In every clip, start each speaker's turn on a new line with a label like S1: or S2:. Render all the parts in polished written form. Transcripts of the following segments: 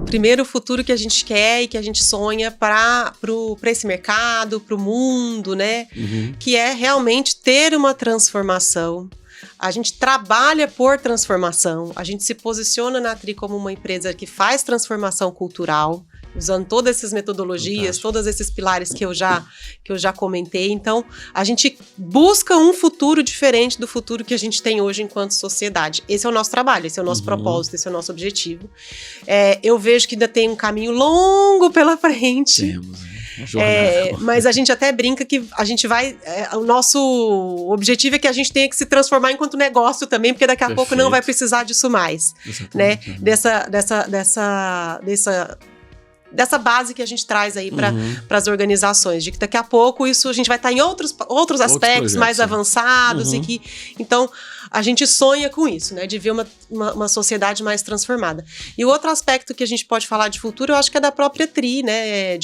S1: primeiro futuro que a gente quer e que a gente sonha para esse mercado, para o mundo, né? Que é realmente ter uma transformação. A gente trabalha por transformação, a gente se posiciona na Tri como uma empresa que faz transformação cultural, usando todas essas metodologias, todos esses pilares que eu já comentei. Então, a gente busca um futuro diferente do futuro que a gente tem hoje enquanto sociedade. Esse é o nosso trabalho, esse é o nosso propósito, esse é o nosso objetivo. Eu vejo que ainda tem um caminho longo pela frente.
S2: Temos, né?
S1: Mas a gente até brinca que a gente vai... o nosso objetivo é que a gente tenha que se transformar enquanto negócio também, porque daqui a pouco não vai precisar disso mais. Né? Dessa base que a gente traz aí para as organizações, de que daqui a pouco isso a gente vai estar em outros aspectos projetos, mais avançados e que, então, a gente sonha com isso, né, de ver uma sociedade mais transformada. E o outro aspecto que a gente pode falar de futuro, eu acho que é da própria Tri, né,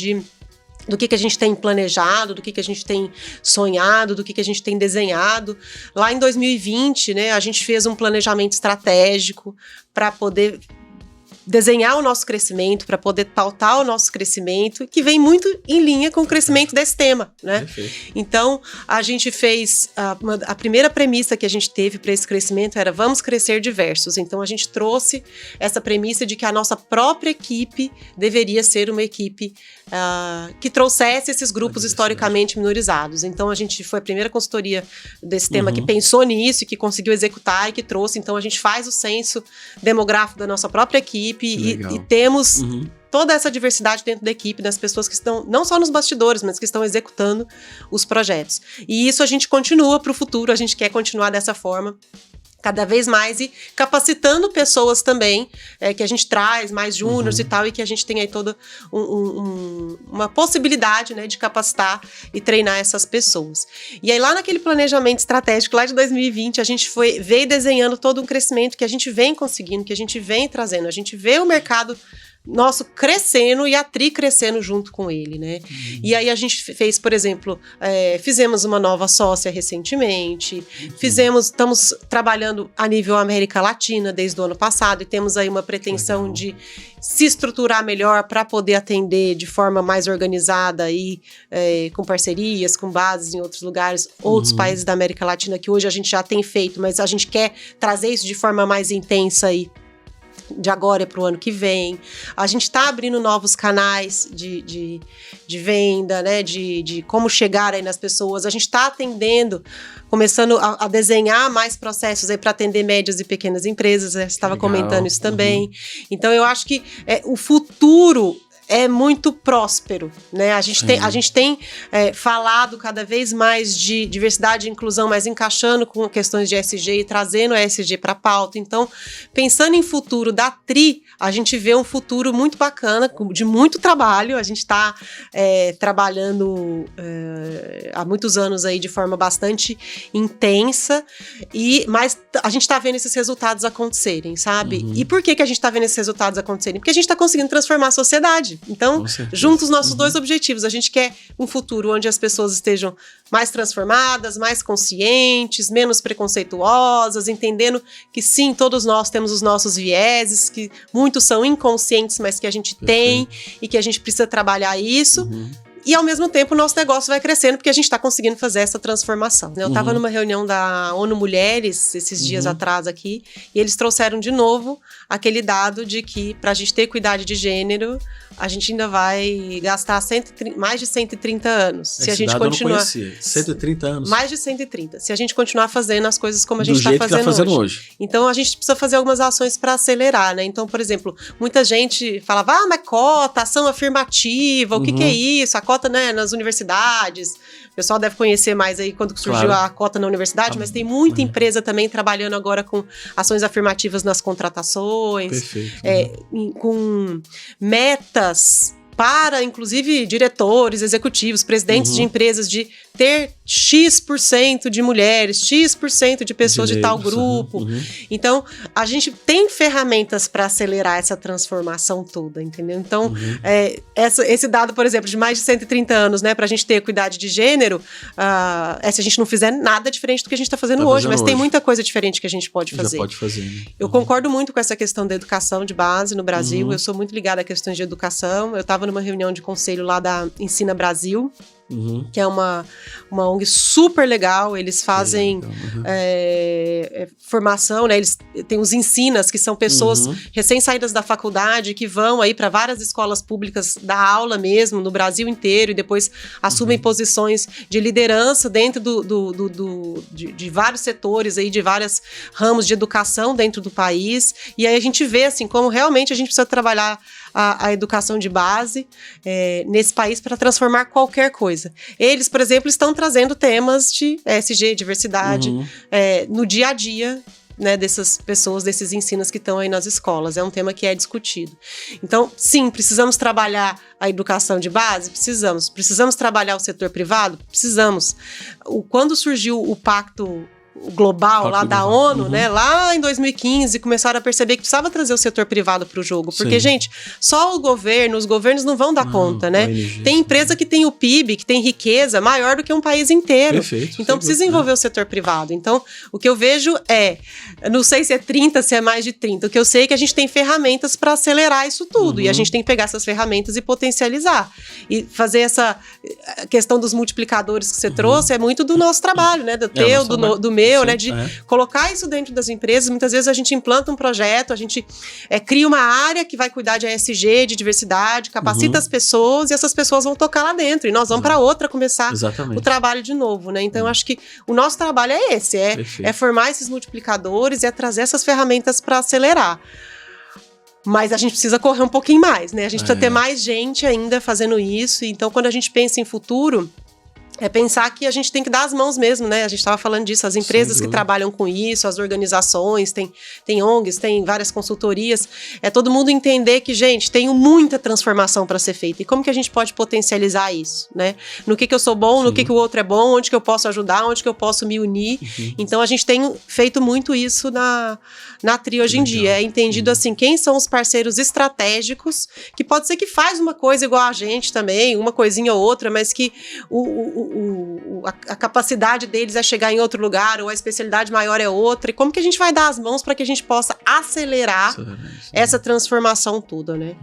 S1: do que a gente tem planejado, do que a gente tem sonhado, do que a gente tem desenhado. Lá em 2020, né, a gente fez um planejamento estratégico para poder desenhar o nosso crescimento, para poder pautar o nosso crescimento, que vem muito em linha com o crescimento desse tema, né? Perfeito. Então, a gente fez, a primeira premissa que a gente teve para esse crescimento era vamos crescer diversos. Então, a gente trouxe essa premissa de que a nossa própria equipe deveria ser uma equipe que trouxesse esses grupos historicamente minorizados. Então, a gente foi a primeira consultoria desse tema que pensou nisso e que conseguiu executar e que trouxe. Então, a gente faz o censo demográfico da nossa própria equipe e temos toda essa diversidade dentro da equipe, das pessoas que estão, não só nos bastidores, mas que estão executando os projetos. E isso a gente continua para o futuro, a gente quer continuar dessa forma, cada vez mais, e capacitando pessoas também, que a gente traz mais júniors e tal, e que a gente tem aí toda uma possibilidade, né, de capacitar e treinar essas pessoas. E aí lá naquele planejamento estratégico, lá de 2020, a gente veio desenhando todo um crescimento que a gente vem conseguindo, que a gente vem trazendo. A gente vê o mercado nosso crescendo e a Tri crescendo junto com ele, né? E aí a gente fez, por exemplo, fizemos uma nova sócia recentemente, estamos trabalhando a nível América Latina desde o ano passado e temos aí uma pretensão de se estruturar melhor para poder atender de forma mais organizada e com parcerias, com bases em outros lugares, outros países da América Latina que hoje a gente já tem feito, mas a gente quer trazer isso de forma mais intensa aí de agora para o ano que vem. A gente está abrindo novos canais de venda, né, de como chegar aí nas pessoas. A gente está atendendo, começando a desenhar mais processos aí para atender médias e pequenas empresas. Você estava comentando isso também. Então, eu acho que o futuro é muito próspero, né? A gente tem falado cada vez mais de diversidade e inclusão, mas encaixando com questões de ESG e trazendo a ESG para a pauta. Então, pensando em futuro da Tri, a gente vê um futuro muito bacana, de muito trabalho. A gente está trabalhando há muitos anos aí de forma bastante intensa, mas a gente está vendo esses resultados acontecerem, sabe? E por que a gente está vendo esses resultados acontecerem? Porque a gente está conseguindo transformar a sociedade. Então, juntos os nossos dois objetivos, a gente quer um futuro onde as pessoas estejam mais transformadas, mais conscientes, menos preconceituosas, entendendo que sim, todos nós temos os nossos vieses, que muitos são inconscientes, mas que a gente tem e que a gente precisa trabalhar isso. E, ao mesmo tempo, o nosso negócio vai crescendo porque a gente está conseguindo fazer essa transformação. Eu estava numa reunião da ONU Mulheres esses dias atrás aqui, e eles trouxeram de novo aquele dado de que, para a gente ter equidade de gênero, a gente ainda vai gastar mais de 130 anos. Se a gente continuar, eu não conhecia.
S2: 130 anos?
S1: Mais de 130. Se a gente continuar fazendo as coisas como a gente está fazendo hoje. Então, a gente precisa fazer algumas ações para acelerar, né? Então, por exemplo, muita gente falava, mas cota, ação afirmativa, o que é isso? A cota, né, nas universidades. O pessoal deve conhecer mais aí quando surgiu a cota na universidade, mas tem muita empresa também trabalhando agora com ações afirmativas nas contratações.
S2: Perfeito.
S1: Com metas para, inclusive, diretores, executivos, presidentes de empresas, de ter X% de mulheres, X% de pessoas de tal grupo. Então, a gente tem ferramentas para acelerar essa transformação toda, entendeu? Então, esse dado, por exemplo, de mais de 130 anos, né, para a gente ter equidade de gênero, se a gente não fizer nada diferente do que a gente está fazendo hoje, mas tem muita coisa diferente que a gente pode fazer.
S2: Já pode fazer, né?
S1: Eu concordo muito com essa questão da educação de base no Brasil, eu sou muito ligada a questões de educação. Eu estava numa reunião de conselho lá da Ensina Brasil, que é uma ONG super legal. Eles fazem formação, né? Eles têm os ensinas, que são pessoas recém-saídas da faculdade, que vão aí para várias escolas públicas dar aula mesmo, no Brasil inteiro, e depois assumem posições de liderança dentro de vários setores aí, de vários ramos de educação dentro do país. E aí a gente vê, assim, como realmente a gente precisa trabalhar a educação de base nesse país para transformar qualquer coisa. Eles, por exemplo, estão trazendo temas de ESG, diversidade, no dia a dia, né, dessas pessoas, desses ensinos que estão aí nas escolas. É um tema que é discutido. Então, sim, precisamos trabalhar a educação de base? Precisamos. Precisamos trabalhar o setor privado? Precisamos. Quando surgiu o Pacto Global lá da ONU, né, lá em 2015, começaram a perceber que precisava trazer o setor privado para o jogo, porque, gente, só os governos não vão dar conta, né? Tem empresa que tem o PIB, que tem riqueza maior do que um país inteiro.
S2: Perfeito,
S1: então precisa envolver o setor privado. Então, o que eu vejo não sei se é 30, se é mais de 30, o que eu sei é que a gente tem ferramentas para acelerar isso tudo, e a gente tem que pegar essas ferramentas e potencializar, e fazer essa questão dos multiplicadores que você trouxe, é muito do nosso trabalho, né, do teu, do meu, né, de colocar isso dentro das empresas. Muitas vezes a gente implanta um projeto, a gente cria uma área que vai cuidar de ESG, de diversidade, capacita as pessoas, e essas pessoas vão tocar lá dentro, e nós vamos para outra começar o trabalho de novo, né? Então eu acho que o nosso trabalho é esse, é formar esses multiplicadores, é trazer essas ferramentas para acelerar. Mas a gente precisa correr um pouquinho mais, né? A gente precisa ter mais gente ainda fazendo isso. Então, quando a gente pensa em futuro, é pensar que a gente tem que dar as mãos mesmo, né? A gente estava falando disso, as empresas que trabalham com isso, as organizações, tem ONGs, tem várias consultorias. É todo mundo entender que, gente, tem muita transformação para ser feita. E como que a gente pode potencializar isso, né? No que eu sou bom, no que o outro é bom, onde que eu posso ajudar, onde que eu posso me unir. Então, a gente tem feito muito isso na TRI hoje em dia. É entendido assim, quem são os parceiros estratégicos, que pode ser que faz uma coisa igual a gente também, uma coisinha ou outra, mas que a capacidade deles é chegar em outro lugar, ou a especialidade maior é outra, e como que a gente vai dar as mãos para que a gente possa acelerar essa transformação toda, né?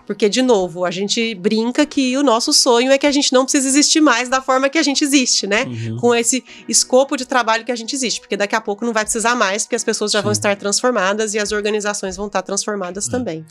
S1: Porque, de novo, a gente brinca que o nosso sonho é que a gente não precisa existir mais da forma que a gente existe, né? Com esse escopo de trabalho que a gente existe, porque daqui a pouco não vai precisar mais, porque as pessoas já vão estar transformadas e as organizações vão estar transformadas também.